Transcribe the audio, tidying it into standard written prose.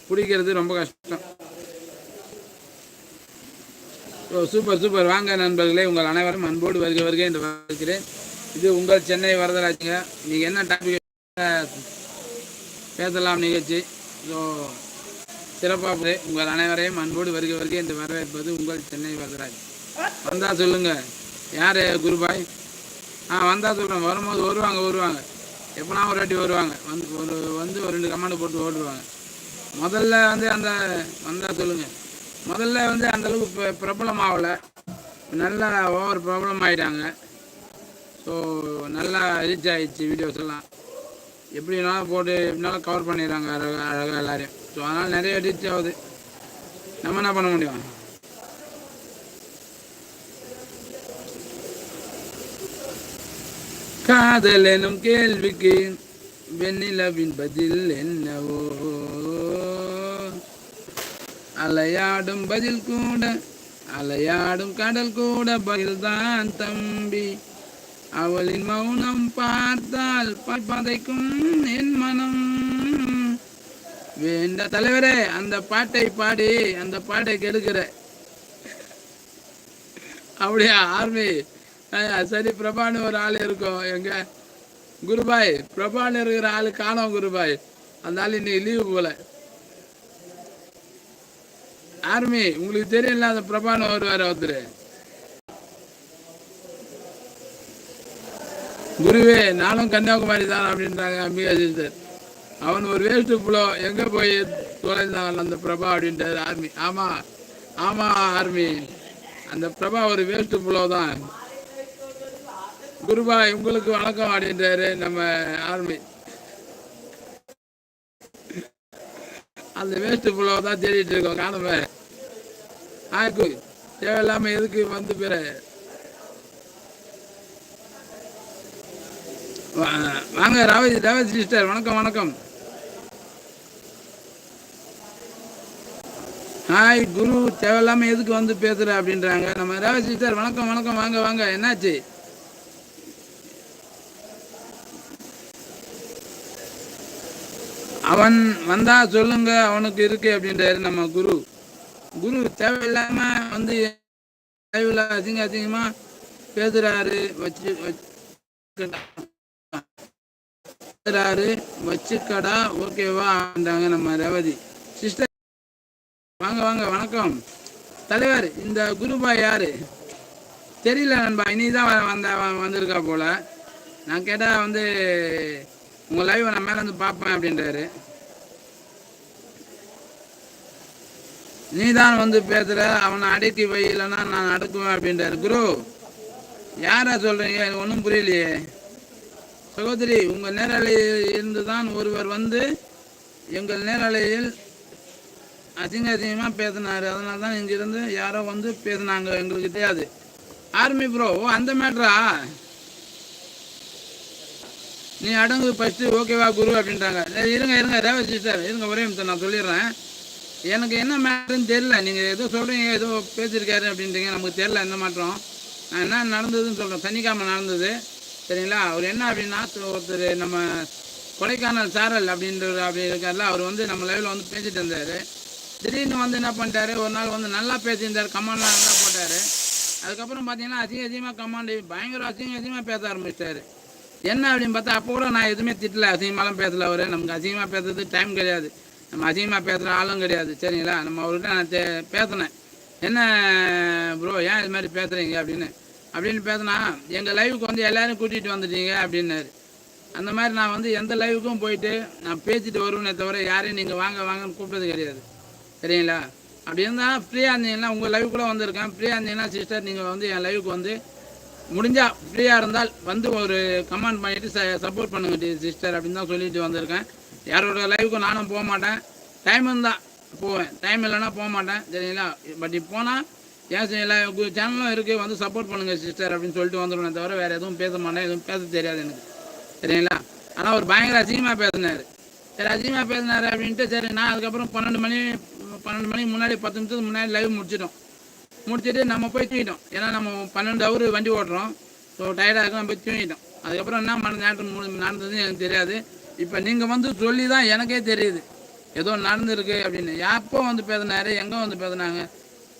பிடிக்கிறது ரொம்ப கஷ்டம். Super super. வாங்க நண்பர்களே, உங்கள் அனைவரும் அன்போடு வருக என்று வரவேற்கிறேன். இது உங்கள் சென்னை வரதராஜுங்க. நீங்கள் என்ன டாபிக் பேசலாம் நிகழ்ச்சி. ஸோ சிறப்பாக உங்கள் அனைவரையும் அன்போடு வருக என்று வரவேற்பது உங்கள் சென்னை வரதராஜ். வந்தால் சொல்லுங்கள். யார் குருபாய்? வந்தால் சொல்கிறேன். வரும்போது வருவாங்க. எப்போனா ஒரு வாட்டி வருவாங்க. வந்து ஒரு 2 கமெண்ட் போட்டு ஓடுவாங்க. முதல்ல அந்த வந்தால் சொல்லுங்கள். முதல்ல அந்தளவுக்கு பிரபலம் ஆகலை, நல்லா ஓவர் ப்ராப்ளம் ஆகிட்டாங்க. ஸோ நல்லா ரீச் ஆகிடுச்சு. வீடியோஸ் எல்லாம் எப்படினாலும் போட்டு எப்படினாலும் கவர் பண்ணிடுறாங்க அழகாக எல்லாரையும். ஸோ அதனால் நிறைய ரீச் ஆகுது. நம்ம என்ன பண்ண முடியும்? காதல் எனும் கேள்விக்கு வெண்ணிலவின் பதில் என்னவோ, அலையாடும் பதில் கூட, அலையாடும் கடல் கூட பதில்தான் தம்பி. அவளின் மௌனம் பார்த்தால் பதைக்கும் என் மனம். வேண்ட தலைவரே, அந்த பாட்டை பாடி அந்த பாட்டை கெடுக்கிற. அப்படியா ஆர்மி? சரி, பிரபான்னு ஒரு ஆள் இருக்கும். எங்க குருபாய்? பிரபான்னு இருக்கிற ஆளு காணோம் குருபாய். அந்த ஆள் இன்னைக்கு லீவு போல. ஆர்மி, உங்களுக்கு தெரியல அந்த பிரபான்னு வருவார் ஒருத்தர். குருவே, நானும் கன்னியாகுமரி தான் அப்படின்றாங்க அம்பிகா சிஸ்டர். அவன் ஒரு வேஸ்ட் புலோ, எங்கே போய் தொலைந்தான் அந்த பிரபா அப்படின்றாரு ஆர்மி. ஆமாம் ஆர்மி, அந்த பிரபா ஒரு வேஸ்ட் புலோ தான். குருபாய் உங்களுக்கு வணக்கம் அப்படின்றாரு நம்ம ஆர்மி. அந்த வேஸ்ட் புலோ தான் தேடிட்டு இருக்கோம், காணுமே. ஆக்கு தேவையில்லாம எதுக்கு வந்து பேர. வாங்க ராவதி சிஸ்டர், வணக்கம். ஹாய் குரு, தேவையில்லாம எதுக்கு வந்து பேசுற அப்படின்றாங்க நம்ம ராவதி சிஸ்டர். வணக்கம். வாங்க. என்னாச்சு? அவன் வந்தா சொல்லுங்க, அவனுக்கு இருக்கு அப்படின்றாரு நம்ம குரு. தேவையில்லாம அசிங்கமா பேசுறாரு. வச்சுக்கடா ஓகேவா அப்படின்றாங்க நம்ம ரேவதி சிஸ்டர். வாங்க வணக்கம் தலைவர். இந்த குருபாய் யாரு தெரியல நண்பா. இனிதான் வந்திருக்கா போல. நான் கேட்டா உங்க லைவ் நான் மேல பார்ப்பேன் அப்படின்றாரு. நீதான் பேசுற, அவனை அடக்கி வை, இல்லைன்னா நான் அடக்குவேன் அப்படின்றாரு. குரு யாரா சொல்றீங்க? ஒன்றும் புரியலையே சகோதரி. உங்கள் நேரலையில் இருந்துதான் ஒருவர் எங்கள் நேரலையில் அசிங்கமாக பேசினாரு. அதனால தான் இங்கிருந்து யாரோ பேசினாங்க, எங்களுக்கு தெரியாது. ஆர்மி ப்ரோ, அந்த மேட்ரா? நீ அடங்கு ஃபஸ்ட்டு, ஓகேவா குரு அப்படின்றாங்க. இருங்க ரேவதி சிஸ்டர், இருங்க ஒரே நிமிஷம் நான் சொல்லிடுறேன். எனக்கு என்ன மேட்டர்னு தெரியல. நீங்கள் ஏதோ சொல்கிறீங்க, ஏதோ பேசியிருக்காரு அப்படின்றீங்க. நமக்கு தெரியல எந்த மாற்றம். நான் என்ன நடந்ததுன்னு சொல்கிறேன். சனிக்கிழமை நடந்தது சரிங்களா? அவர் என்ன அப்படின்னா, ஒருத்தர் நம்ம கொடைக்கானல் சாரல் அப்படி இருக்கார்ல, அவர் நம்ம லைவில் பேசிட்டு இருந்தார். திடீர்னு என்ன பண்ணிட்டாரு, ஒரு நாள் நல்லா பேசியிருந்தார், கமாண்ட்லாம் நல்லா போட்டார். அதுக்கப்புறம் பார்த்தீங்கன்னா அதிகமாக கமாண்டு பயங்கர அசிங்கமாக பேச ஆரம்பிச்சிட்டாரு. என்ன அப்படின்னு பார்த்தா, அப்போ கூட நான் எதுவுமே திட்டல, அசிங்கமாலாம் பேசல. அவர் நமக்கு அசிங்கமாக பேசுறது டைம் கிடையாது, நம்ம அசிங்கமாக பேசுகிற ஆளும் கிடையாது சரிங்களா? நம்ம அவர்கிட்ட நான் பேசினேன், என்ன ப்ரோ ஏன் இது மாதிரி பேசுகிறீங்க அப்படின்னு பேசினா, எங்கள் லைவுக்கு எல்லோரும் கூட்டிகிட்டு வந்துட்டீங்க அப்படின்னாரு. அந்த மாதிரி நான் எந்த லைவுக்கும் போயிட்டு நான் பேசிட்டு வருவேனே தவிர யாரையும் நீங்கள் வாங்கன்னு கூப்பிட்டது கிடையாது சரிங்களா? அப்படி இருந்தால் ஃப்ரீயாக இருந்தீங்கன்னா உங்கள் லைவ் கூட வந்திருக்கேன். ஃப்ரீயாக இருந்தீங்கன்னா சிஸ்டர் நீங்கள் என் லைவுக்கு முடிஞ்சால் ஃப்ரீயாக இருந்தால் ஒரு கமெண்ட் பண்ணிவிட்டு சப்போர்ட் பண்ணுங்க சிஸ்டர் அப்படின்னு தான் சொல்லிட்டு வந்திருக்கேன். யாரோட லைவுக்கும் நானும் போக மாட்டேன். டைம் இருந்தால் போவேன், டைம் இல்லைன்னா போக மாட்டேன் சரிங்களா? பட் இப்போ போனால் ஏன் சேனலும் இருக்குது, சப்போர்ட் பண்ணுங்கள் சிஸ்டர் அப்படின்னு சொல்லிட்டு வந்துடுவேன் தவிர வேறு எதுவும் பேச மாட்டேன். எதுவும் பேச தெரியாது எனக்கு சரிங்களா? ஆனால் ஒரு பயங்கர அசிங்கமாக பேசினார். சரி அசிங்கமாக பேசினார் அப்படின்ட்டு சரி நான் அதுக்கப்புறம் 12 மணிக்கு முன்னாடி 10 நிமிஷத்துக்கு முன்னாடி லைவ் முடிச்சுட்டு நம்ம போய் தூங்கிட்டோம். ஏன்னா நம்ம 12 ஹவர் வண்டி ஓட்டுறோம். ஸோ டயர்டாக இருக்கும், நம்ம போய் தூங்கிட்டோம். அதுக்கப்புறம் என்ன நடந்ததுன்னு எனக்கு தெரியாது. இப்போ நீங்கள் சொல்லி தான் எனக்கே தெரியுது. ஏதோ நடந்திருக்கு அப்படின்னு. எப்போ வந்து பேசினாரு, எங்கே வந்து பேசினாங்க?